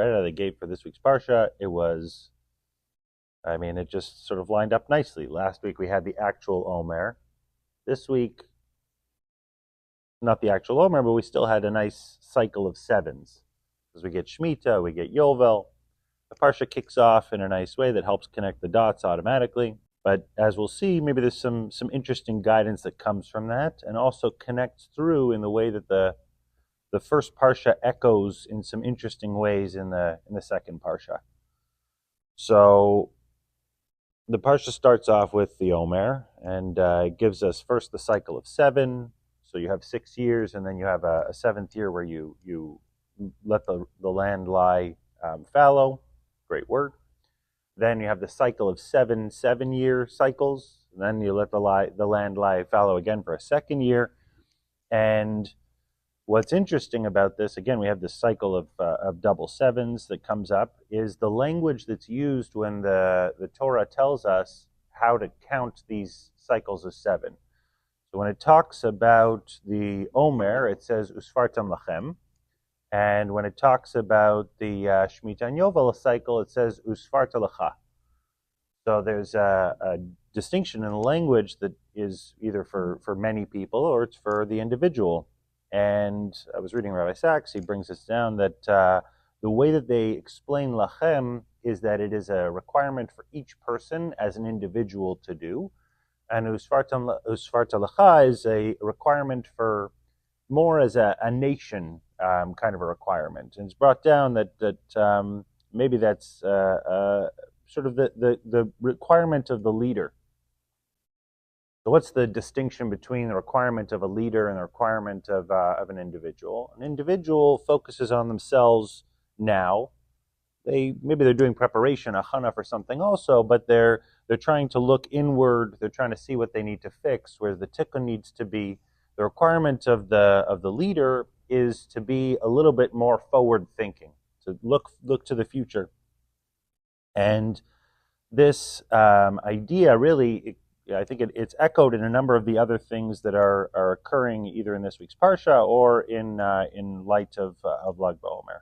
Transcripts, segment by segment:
right out of the gate for this week's Parsha, it just sort of lined up nicely. Last week we had the actual Omer. This week, not the actual Omer, but we still had a nice cycle of sevens. Because we get Shemitah, we get Yovel. The Parsha kicks off in a nice way that helps connect the dots automatically. But as we'll see, maybe there's some interesting guidance that comes from that, and also connects through in the way that the first Parsha echoes in some interesting ways in the second Parsha. So the Parsha starts off with the Omer, and it gives us first the cycle of 7. So you have 6 years, and then you have a 7th year where you let the land lie fallow. Great word. Then you have the cycle of 7 7-year cycles. And then you let the land lie fallow again for a 2nd year. And what's interesting about this, again, we have this cycle of double sevens that comes up, is the language that's used when the Torah tells us how to count these cycles of 7. So when it talks about the Omer, it says Usfartam Lachem. And when it talks about the Shemitah and Yovel cycle, it says Usfarta Lecha. So there's a distinction in the language that is either for many people or it's for the individual. And I was reading Rabbi Sachs, he brings this down, that the way that they explain Lachem is that it is a requirement for each person as an individual to do. And Usfarta Lecha is a requirement for more as a nation kind of a requirement. And it's brought down that maybe that's sort of the requirement of the leader. So what's the distinction between the requirement of a leader and the requirement of an individual? An individual focuses on themselves now. Maybe they're doing preparation, a chana for something also, but they're trying to look inward. They're trying to see what they need to fix, where the tikkun needs to be. The requirement of the leader is to be a little bit more forward thinking, to look to the future. And this idea really, I think it's echoed in a number of the other things that are occurring either in this week's Parsha or in light of Lag BaOmer.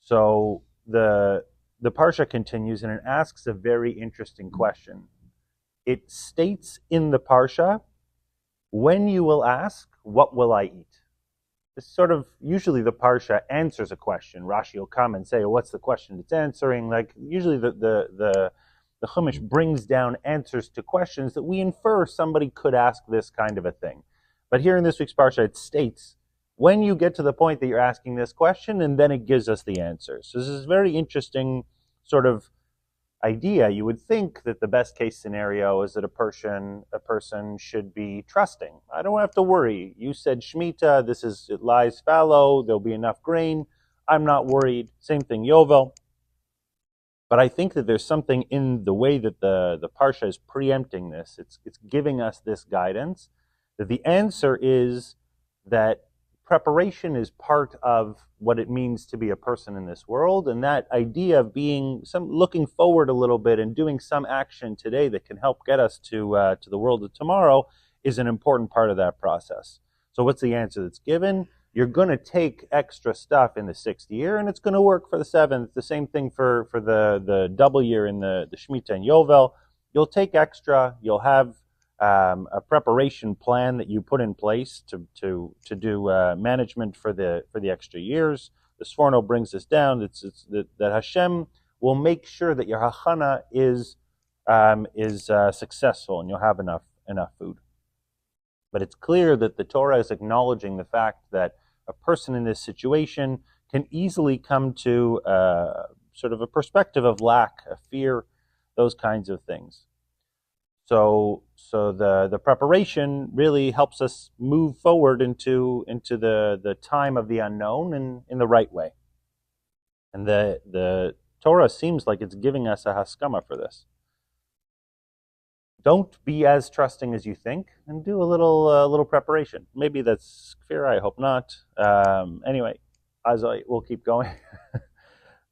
So the Parsha continues and it asks a very interesting question. It states in the Parsha, when you will ask, what will I eat? This sort of, usually the Parsha answers a question. Rashi will come and say, oh, what's the question it's answering? Like, usually the Chumash brings down answers to questions that we infer somebody could ask this kind of a thing. But here in this week's Parsha, it states, when you get to the point that you're asking this question, and then it gives us the answer. So this is a very interesting sort of idea. You would think that the best case scenario is that a person should be trusting. I don't have to worry. You said Shemitah, it lies fallow, there'll be enough grain. I'm not worried. Same thing, Yovel. But I think that there's something in the way that the Parsha is preempting this. It's giving us this guidance, that the answer is that preparation is part of what it means to be a person in this world, and that idea of looking forward a little bit and doing some action today that can help get us to the world of tomorrow is an important part of that process. So what's the answer that's given? You're going to take extra stuff in the 6th year, and it's going to work for the 7th. The same thing for the double year in the Shemitah and Yovel. You'll take extra. You'll have a preparation plan that you put in place to do management for the extra years. The Sforno brings this down. It's that Hashem will make sure that your hachana is successful and you'll have enough food. But it's clear that the Torah is acknowledging the fact that a person in this situation can easily come to sort of a perspective of lack, a fear, those kinds of things. So the preparation really helps us move forward into the time of the unknown in the right way. And the Torah seems like it's giving us a haskama for this. Don't be as trusting as you think, and do a little preparation. Maybe that's fair. I hope not. Anyway, we'll keep going.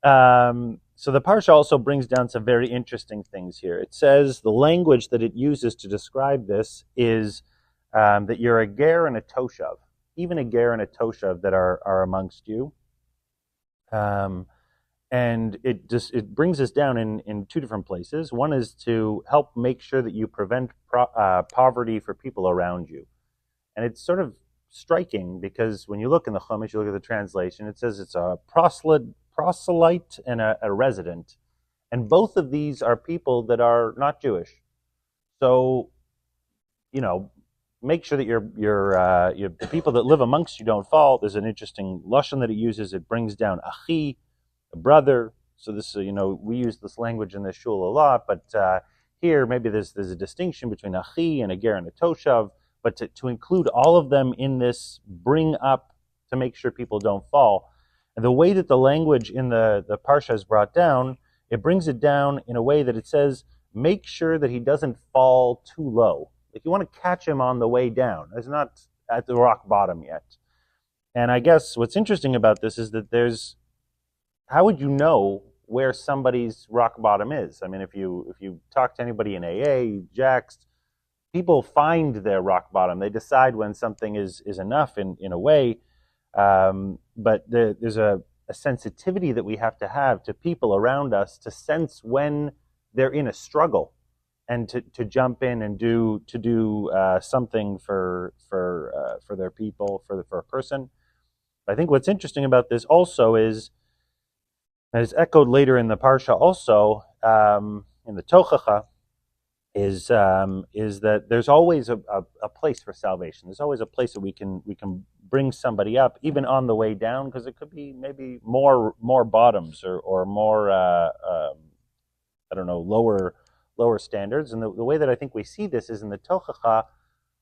So the Parsha also brings down some very interesting things here. It says the language that it uses to describe this is that you're a ger and a toshav, even a ger and a toshav that are amongst you. And it brings us down in two different places. One is to help make sure that you prevent poverty for people around you. And it's sort of striking because when you look in the Chumash, you look at the translation, it says it's a proselyte and a resident. And both of these are people that are not Jewish. So, you know, make sure that the people that live amongst you don't fall. There's an interesting lashon that it uses. It brings down achi, a brother. So this, we use this language in the shul a lot, but here maybe there's a distinction between achi and a ger and a toshav, but to include all of them in this bring up to make sure people don't fall. And the way that the language in the parsha is brought down, it brings it down in a way that it says, make sure that he doesn't fall too low. Like you want to catch him on the way down. He's not at the rock bottom yet. And I guess what's interesting about this is that how would you know where somebody's rock bottom is? I mean, if you talk to anybody in AA, Jacks, people find their rock bottom. They decide when something is enough in a way. But there's a sensitivity that we have to people around us to sense when they're in a struggle, and to jump in and do something for their people, for a person. I think what's interesting about this also is, and it's echoed later in the parsha also, in the Tochacha, is that there's always a place for salvation. There's always a place that we can bring somebody up, even on the way down, because it could be maybe more bottoms or more lower standards. And the way that I think we see this is in the Tochacha.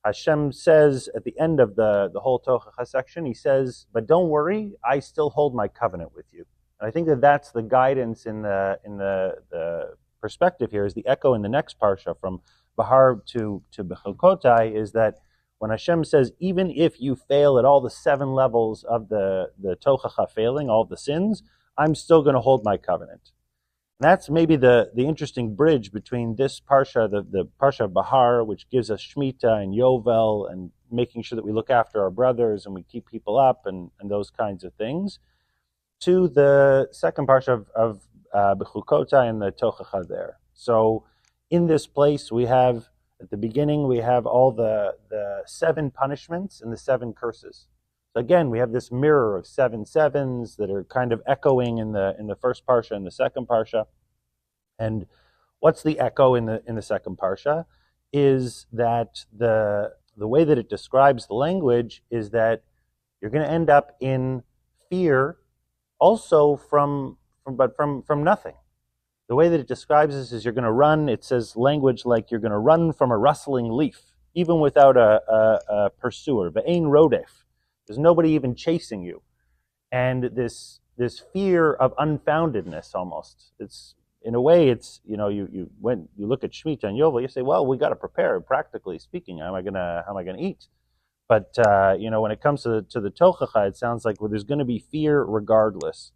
Hashem says at the end of the whole Tochacha section, he says, "But don't worry, I still hold my covenant with you." And I think that that's the guidance in the perspective here, is the echo in the next parsha from Bahar to Bechukotai, is that when Hashem says, even if you fail at all the 7 levels of the Tochacha failing, all the sins, I'm still going to hold my covenant. And that's maybe the interesting bridge between this parsha, the parsha of Bahar, which gives us Shemitah and Yovel and making sure that we look after our brothers and we keep people up and those kinds of things, to the second parsha of Bechukotai and the Tochacha there. So in this place we have, at the beginning, we have all the 7 punishments and the 7 curses. So again, we have this mirror of 7 sevens that are kind of echoing in the first parsha and the second parsha. And what's the echo in the second parsha is that the way that it describes the language is that you're going to end up in fear, also from nothing. The way that it describes this is you're going to run. It says language like you're going to run from a rustling leaf, even without a pursuer. Ve'ein rodef. There's nobody even chasing you, and this fear of unfoundedness almost. It's in a way, it's you when you look at Shemitah and Yovel, you say, well, we got to prepare. Practically speaking, how am I gonna eat? But when it comes to the Tochacha, it sounds like there's going to be fear regardless.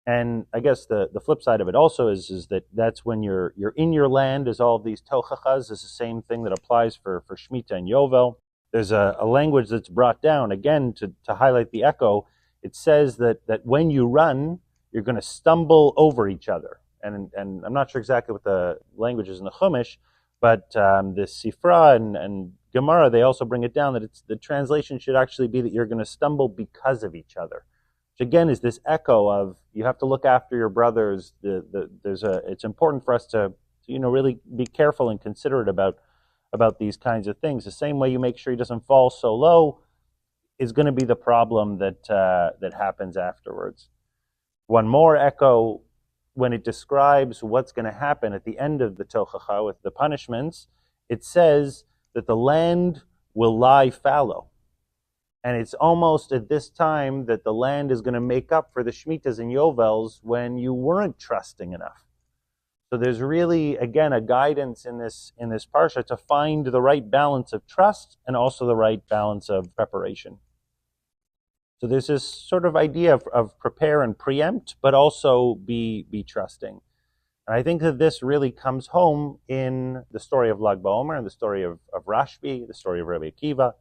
And I guess the flip side of it also is that's when you're in your land, is all of these Tochachas. Is the same thing that applies for Shemitah and Yovel. There's a language that's brought down, again, to highlight the echo. It says that when you run, you're going to stumble over each other. And I'm not sure exactly what the language is in the Chumash, but the Sifra and Gemara, they also bring it down that the translation should actually be that you're going to stumble because of each other. Which again is this echo of you have to look after your brothers. It's important for us to really be careful and considerate about these kinds of things. The same way you make sure he doesn't fall so low is going to be the problem that happens afterwards. One more echo, when it describes what's going to happen at the end of the Tochacha with the punishments, it says that the land will lie fallow. And it's almost at this time that the land is going to make up for the Shemitahs and Yovels when you weren't trusting enough. So there's really, again, a guidance in this parsha to find the right balance of trust and also the right balance of preparation. So there's this sort of idea of prepare and preempt, but also be trusting. And I think that this really comes home in the story of Lag BaOmer and the story of Rashbi, the story of Rabbi Akiva.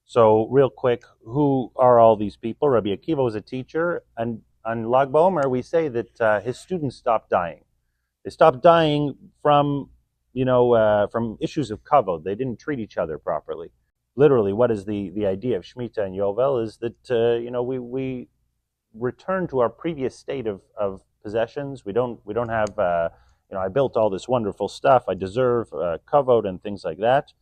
So real quick, who are all these people? Rabbi Akiva was a teacher, and on Lag BaOmer, we say that his students stopped dying. They stopped dying from, from issues of kavod. They didn't treat each other properly. Literally, what is the idea of Shemitah and Yovel is that, we return to our previous state of possessions. We don't have, I built all this wonderful stuff. I deserve kavod and things like that.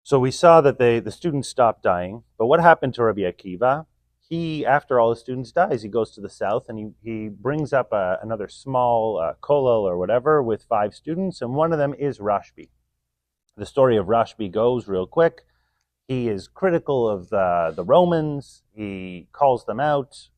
So we saw that the students stopped dying. But what happened to Rabbi Akiva? He, after all the students dies, he goes to the south and he brings up another small kollel or whatever with 5 students, and one of them is Rashbi. The story of Rashbi goes real quick. He is critical of the Romans. He calls them out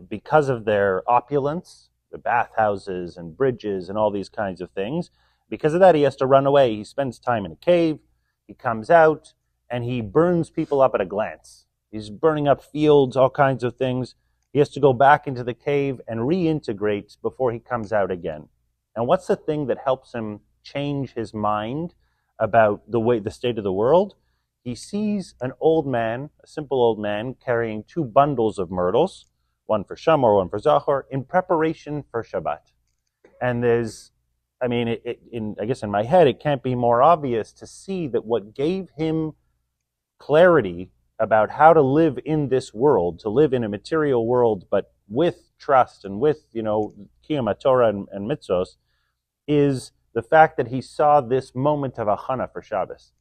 because of their opulence, the bathhouses and bridges and all these kinds of things. Because of that, he has to run away. He spends time in a cave. He comes out and he burns people up at a glance. He's burning up fields, all kinds of things. He has to go back into the cave and reintegrate before he comes out again. And what's the thing that helps him change his mind about the state of the world? He sees an old man, a simple old man, carrying 2 bundles of myrtles, one for Shamor, one for Zachor, in preparation for Shabbat. And there's, I guess in my head, it can't be more obvious to see that what gave him clarity about how to live in this world, to live in a material world, but with trust and with, Kiyum HaTorah and mitzvos, is the fact that he saw this moment of achana for Shabbos.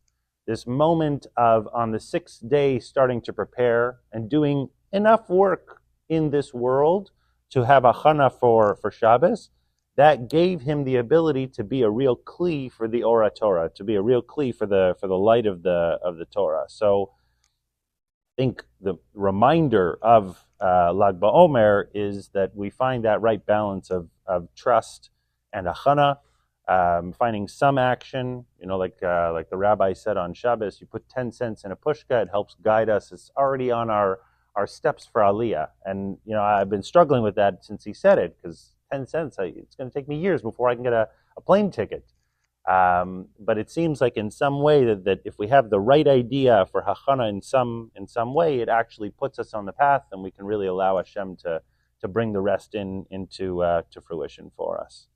This moment of, on the 6th day, starting to prepare and doing enough work in this world to have achana for Shabbos. That gave him the ability to be a real kli for the Ora Torah, to be a real kli for the light of the Torah. So I think the reminder of Lag BaOmer is that we find that right balance of trust and achana, finding some action. Like the rabbi said on Shabbos, you put 10 cents in a pushka, it helps guide us. It's already on our steps for Aliyah. And I've been struggling with that since he said it, because 10 cents, it's going to take me years before I can get a plane ticket. But it seems like in some way that if we have the right idea for hachana in some way, it actually puts us on the path, and we can really allow Hashem to bring the rest into to fruition for us.